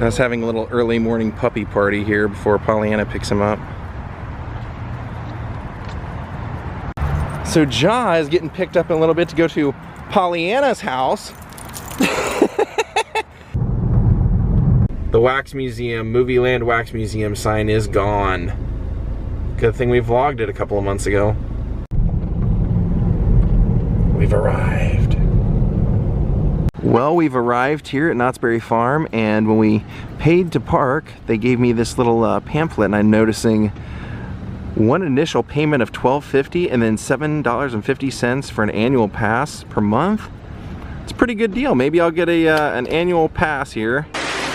Just having a little early morning puppy party here before Pollyanna picks him up. So Ja is getting picked up in a little bit to go to Pollyanna's house. The Wax Museum, Movie Land Wax Museum sign is gone. Good thing we vlogged it a couple of months ago. We've arrived. Well, we've arrived here at Knott's Berry Farm, and when we paid to park, they gave me this little pamphlet, and I'm noticing one initial payment of $12.50 and then $7.50 for an annual pass per month. It's a pretty good deal. Maybe I'll get an annual pass here.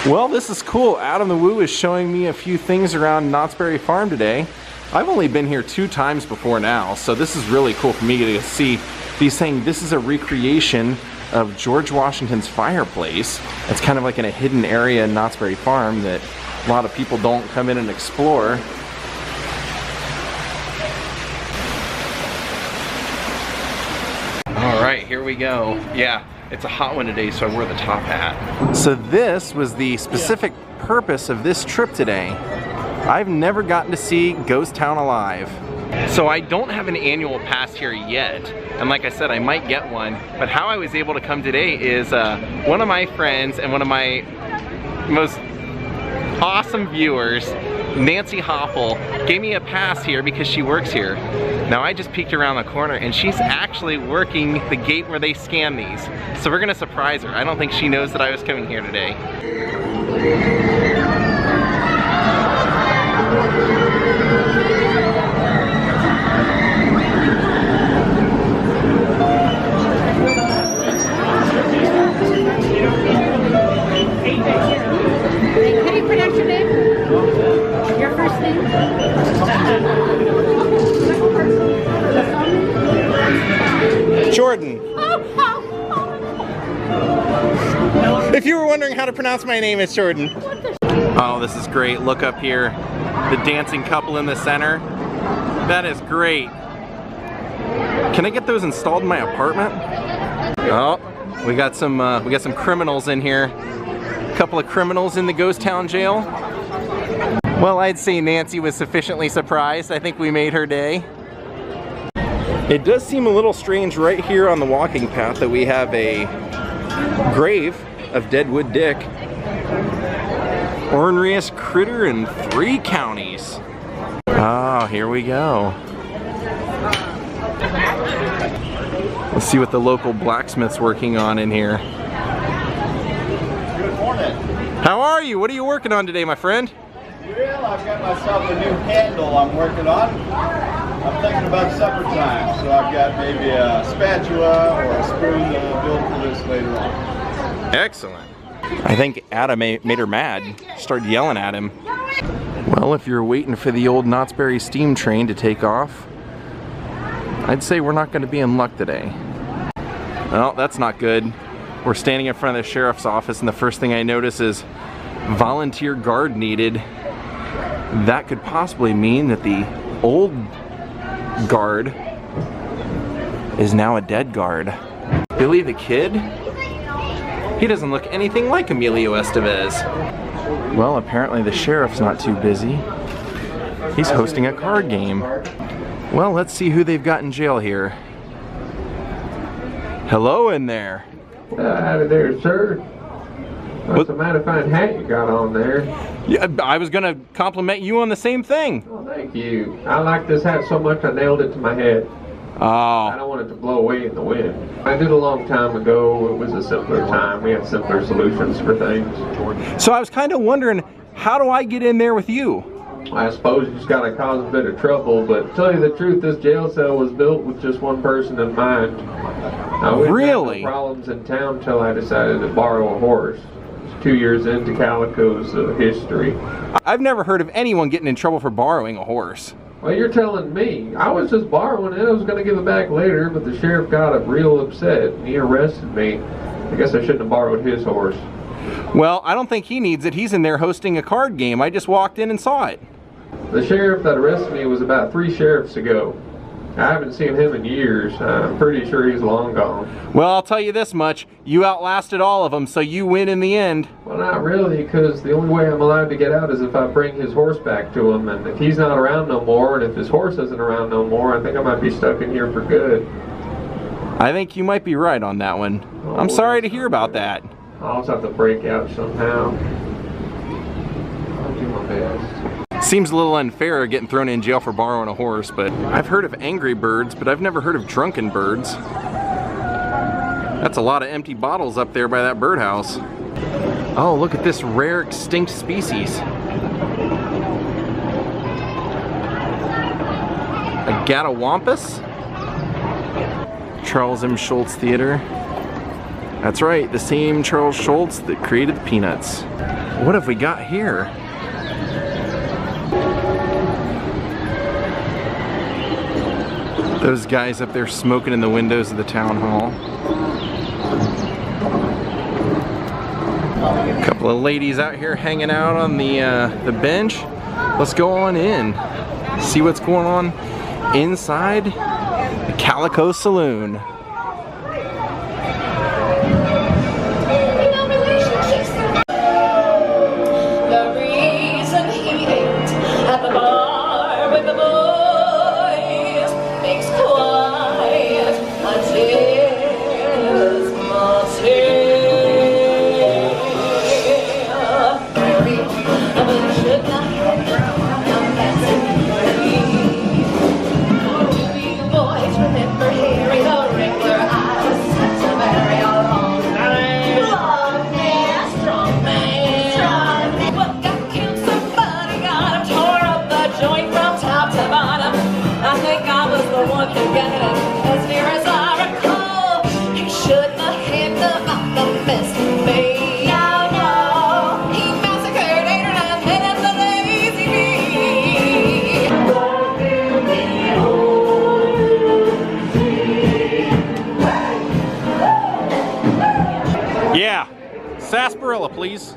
Well, this is cool. Adam the Woo is showing me a few things around Knott's Berry Farm today. I've only been here 2 times before now, so this is really cool for me to see. He's saying this is a recreation of George Washington's fireplace. It's kind of like in a hidden area in Knott's Berry Farm that a lot of people don't come in and explore. All right, here we go. Yeah, it's a hot one today, so I wore the top hat. So this was the specific purpose of this trip today. I've never gotten to see Ghost Town alive. So I don't have an annual pass here yet, and like I said, I might get one, but how I was able to come today is one of my friends and one of my most awesome viewers, Nancy Hoffel, gave me a pass here because she works here. Now I just peeked around the corner and she's actually working the gate where they scan these. So we're gonna surprise her. I don't think she knows that I was coming here today. Can you pronounce your name? Your first name? Jordan. If you were wondering how to pronounce my name, it's Jordan. Oh, this is great. Look up here. The dancing couple in the center. That is great. Can I get those installed in my apartment? Oh, we got some criminals in here. A couple of criminals in the Ghost Town jail. Well, I'd say Nancy was sufficiently surprised. I think we made her day. It does seem a little strange right here on the walking path that we have a grave of Deadwood Dick. Orneriest critter in 3 counties. Oh, here we go. Let's see what the local blacksmith's working on in here. Good morning. How are you? What are you working on today, my friend? Well, I've got myself a new handle I'm working on. I'm thinking about supper time, so I've got maybe a spatula or a spoon built for this later on. Excellent. I think Adam made her mad. Started yelling at him. Well, if you're waiting for the old Knott's Berry steam train to take off, I'd say we're not going to be in luck today. Well, that's not good. We're standing in front of the sheriff's office and the first thing I notice is volunteer guard needed. That could possibly mean that the old guard is now a dead guard. Billy the Kid? He doesn't look anything like Emilio Estevez. Well, apparently the sheriff's not too busy. He's hosting a card game. Well, let's see who they've got in jail here. Hello in there. Howdy there, sir. That's a mighty fine hat you got on there. Yeah, I was gonna compliment you on the same thing. Oh, thank you. I like this hat so much I nailed it to my head. I Oh. don't want it to blow away in the wind. I did a long time ago. It was a simpler time. We had simpler solutions for things. So I was kind of wondering, how do I get in there with you? I suppose you just gotta cause a bit of trouble, but to tell you the truth, this jail cell was built with just one person in mind. We Really? had no problems in town until I decided to borrow a horse. 2 years into Calico's history. I've never heard of anyone getting in trouble for borrowing a horse. Well, you're telling me. I was just borrowing it. I was going to give it back later, but the sheriff got real upset and he arrested me. I guess I shouldn't have borrowed his horse. Well, I don't think he needs it. He's in there hosting a card game. I just walked in and saw it. The sheriff that arrested me was about 3 sheriffs ago. I haven't seen him in years. I'm pretty sure he's long gone. Well, I'll tell you this much. You outlasted all of them, so you win in the end. Well, not really, because the only way I'm allowed to get out is if I bring his horse back to him. And if he's not around no more, and if his horse isn't around no more, I think I might be stuck in here for good. I think you might be right on that one. I'm sorry to hear about that. I'll just have to break out somehow. I'll do my best. Seems a little unfair getting thrown in jail for borrowing a horse, but I've heard of angry birds, but I've never heard of drunken birds. That's a lot of empty bottles up there by that birdhouse. Oh, look at this rare extinct species. A Gatawampus? Charles M. Schulz Theater. That's right, the same Charles Schulz that created the Peanuts. What have we got here? Those guys up there smoking in the windows of the town hall. A couple of ladies out here hanging out on the bench. Let's go on in. See what's going on inside the Calico Saloon. Yeah, sarsaparilla, please.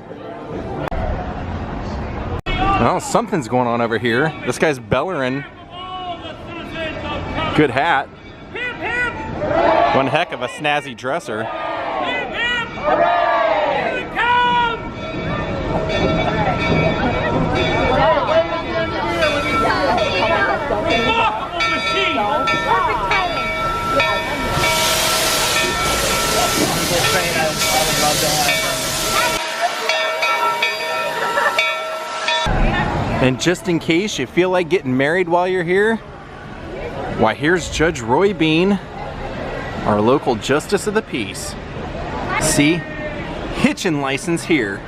Well, something's going on over here. This guy's bellering. Good hat. One heck of a snazzy dresser. And just in case you feel like getting married while you're here, why, here's Judge Roy Bean, our local justice of the peace. See? Hitchin' license here.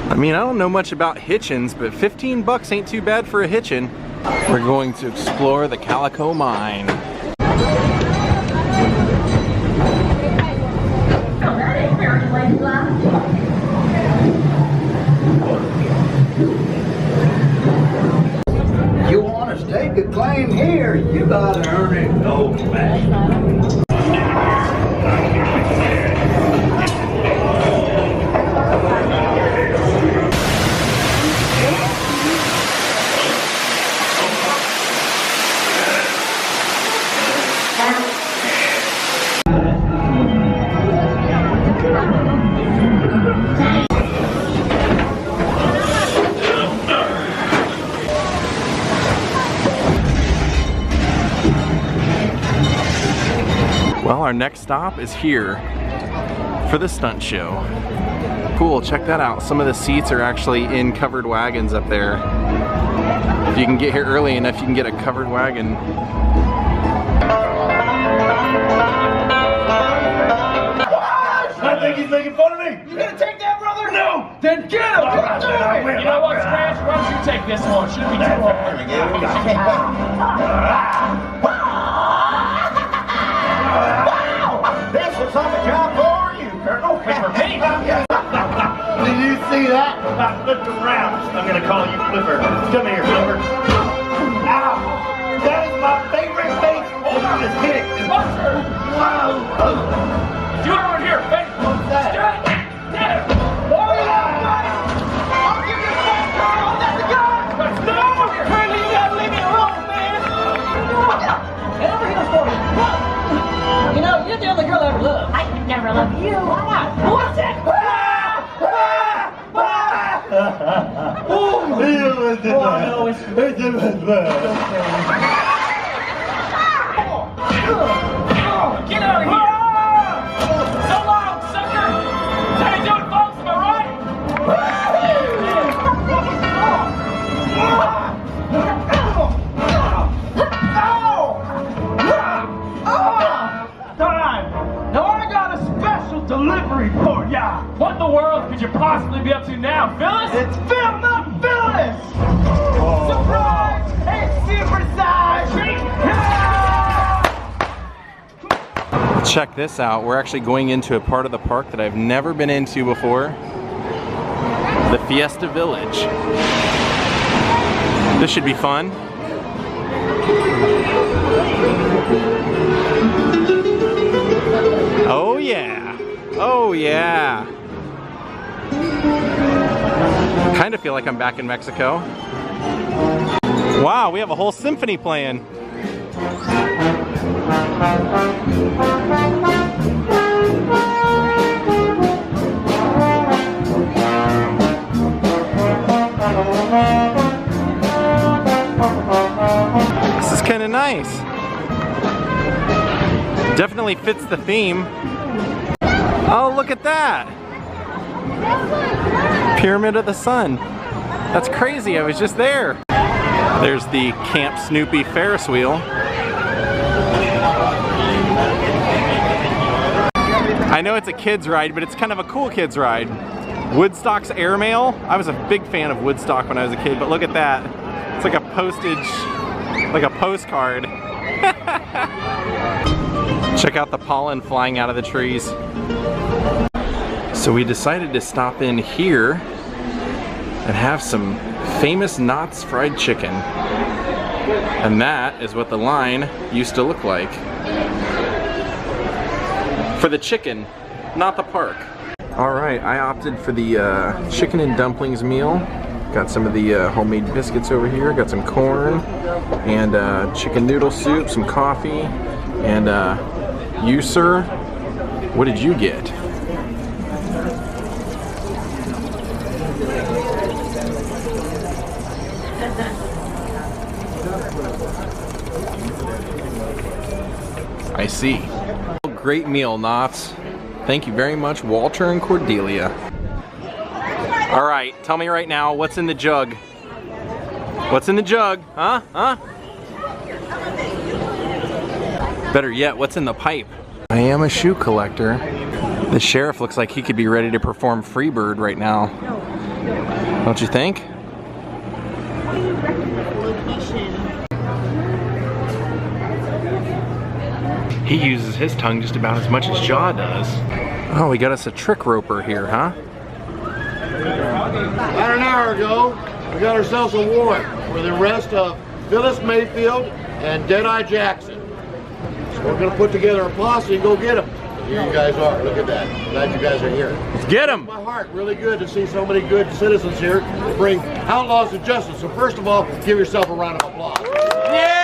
I mean, I don't know much about hitchins, but 15 bucks ain't too bad for a hitchin'. We're going to explore the Calico Mine. You want to stake a claim here, you gotta earn it gold back. Well, our next stop is here for the stunt show. Cool, check that out. Some of the seats are actually in covered wagons up there. If you can get here early enough, you can get a covered wagon. I think he's making fun of me. You gonna take that, brother? No. Then get him. You know what, Scratch? Why don't you take this one? Shouldn't be too hard. This was on the job for you, Colonel. Did you see that? I flipped around. I'm gonna call you Flipper. Come here, Flipper. Ow! That is my favorite face. Oh, you just hit it. Wow. Do it over here. Hey, What's that? Oh, yeah! I'll give you a phone call. That's the gun. no! Curly, you gotta leave me alone, man. Get over here. Get out of here! So long, sucker! That's how you do it, folks, am I right? Time! Now I got a special delivery for ya! What in the world could you possibly be up to now, Phyllis? It's Phil, not Phyllis! Surprise! It's supersize! Check this out. We're actually going into a part of the park that I've never been into before. The Fiesta Village. This should be fun. Oh yeah. Oh yeah. Kind of feel like I'm back in Mexico. Wow, we have a whole symphony playing. This is kind of nice. Definitely fits the theme. Oh, look at that! Pyramid of the Sun. That's crazy, I was just there. There's the Camp Snoopy Ferris wheel. I know it's a kid's ride, but it's kind of a cool kid's ride. Woodstock's Airmail. I was a big fan of Woodstock when I was a kid, but look at that. It's like a postage, like a postcard. Check out the pollen flying out of the trees. So we decided to stop in here and have some famous Knott's fried chicken. And that is what the line used to look like. For the chicken, not the park. Alright, I opted for the chicken and dumplings meal. Got some of the homemade biscuits over here. Got some corn and chicken noodle soup, some coffee. And you, sir, what did you get? I see. Great meal, Knotts. Thank you very much, Walter and Cordelia. All right, tell me right now, what's in the jug? What's in the jug? Huh? Huh? Better yet, what's in the pipe? I am a shoe collector. The sheriff looks like he could be ready to perform Freebird right now. Don't you think? He uses his tongue just about as much as Jaw does. Oh, we got us a trick roper here, huh? About an hour ago, we got ourselves a warrant for the arrest of Phyllis Mayfield and Deadeye Jackson. So we're gonna put together a posse and go get them. Here you guys are, look at that. Glad you guys are here. Let's get them! My heart, really good to see so many good citizens here to bring outlaws to justice. So first of all, give yourself a round of applause. Yeah!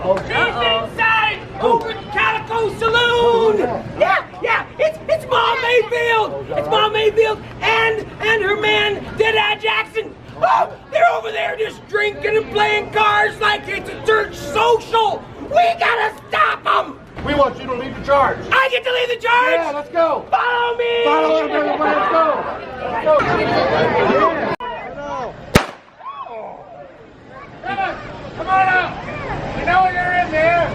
She's inside over at the Calico Saloon! Yeah, it's Mom Mayfield! It's Mom Mayfield and her man, Deadeye Jackson! Oh, they're over there just drinking and playing cards like it's a church social! We gotta stop them! We want you to lead the charge. I get to lead the charge? Yeah, let's go. Follow me! Follow him, everybody, let's go. Let's go. Come on out! You know you're in there!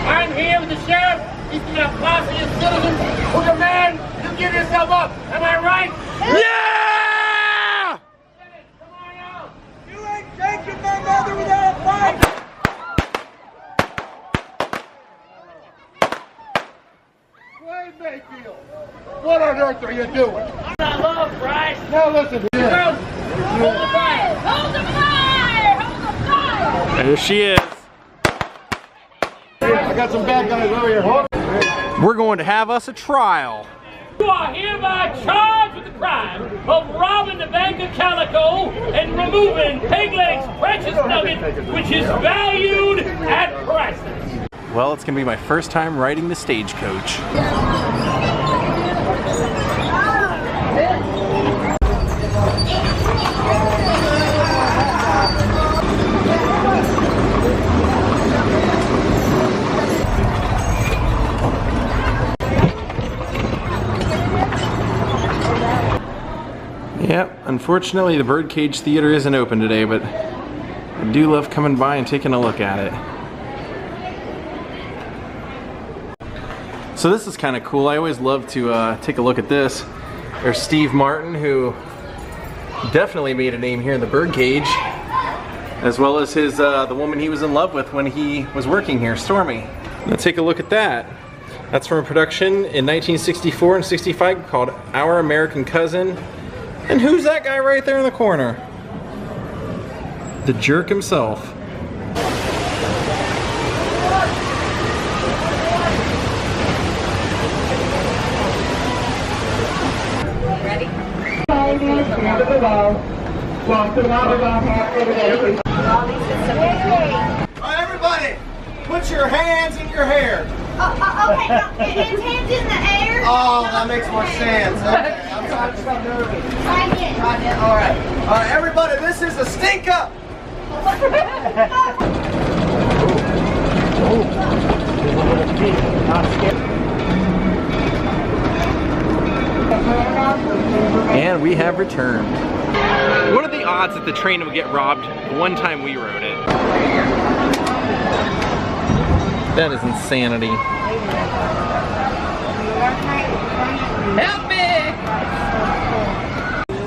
I'm here with the sheriff. He's got a posse of citizens who demand you give yourself up. Am I right? Yeah! Come on out! You ain't taking my mother without a fight! Wayne Mayfield, what on earth are you doing? I love Bryce. Now listen to this. Girls, hold the fire! Hold the fire! Hold the fire! There she is. I got some bad guys over here. Hold on. We're going to have us a trial. You are hereby charged with the crime of robbing the Bank of Calico and removing Pegleg's precious nugget, which is valued at priceless. Well, it's gonna be my first time riding the stagecoach. Unfortunately, the Birdcage Theater isn't open today, but I do love coming by and taking a look at it. So this is kind of cool. I always love to take a look at this. There's Steve Martin, who definitely made a name here in the Birdcage, as well as his the woman he was in love with when he was working here, Stormy. Let's take a look at that. That's from a production in 1964 and 65 called Our American Cousin. And who's that guy right there in the corner? The jerk himself. Alright, everybody, put your hands in your hair. Okay, his hands in the air. Oh, that makes more sense. Okay, I'm sorry. Try again. Alright. Alright, everybody, this is a stink up. And we have returned. What are the odds that the train would get robbed the one time we rode it? That is insanity. Help me!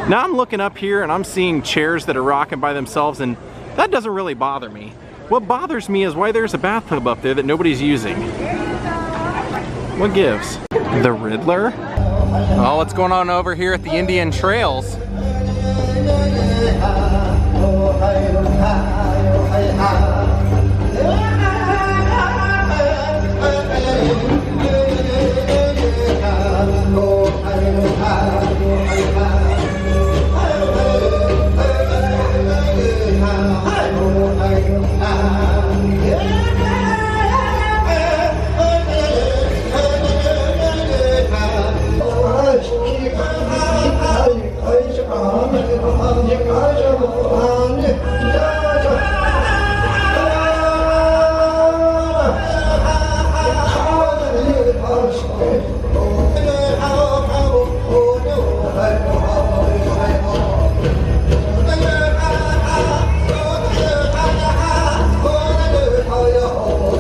Now I'm looking up here and I'm seeing chairs that are rocking by themselves, and that doesn't really bother me. What bothers me is why there's a bathtub up there that nobody's using. What gives? The Riddler? Oh, what's going on over here at the Indian Trails?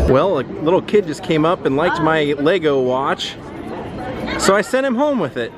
Well, a little kid just came up and liked my Lego watch, so I sent him home with it.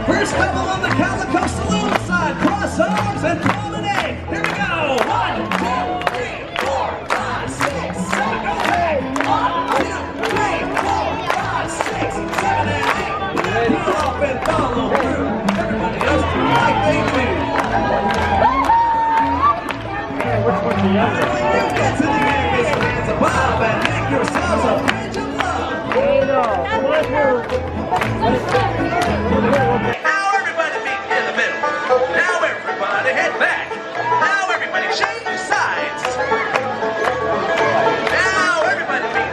First couple on the Calico Saloon side, cross arms and promenade. Here we go. 1, 2, 3, 4, 5, 6, 7. Go ahead. 1, 2, 3, 4, 5, 6, 7, and 8. Then you up and follow through. Everybody else do like they do. Which one's the other? When you get to the end, get your hands above and make yourselves a bridge of love. Now everybody meet in the middle. Now everybody head back. Now everybody change sides. Now everybody meet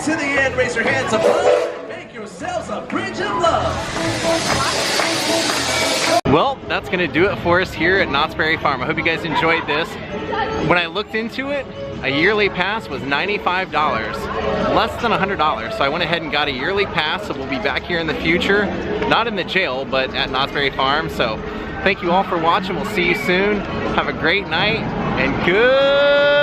to the end, raise your hands above, make yourselves a bridge of love. Well, that's gonna do it for us here at Knott's Berry Farm. I hope you guys enjoyed this. When I looked into it, a yearly pass was $95, less than $100. So I went ahead and got a yearly pass, so we'll be back here in the future, not in the jail, but at Knott's Berry Farm. So thank you all for watching. We'll see you soon. Have a great night and goodbye.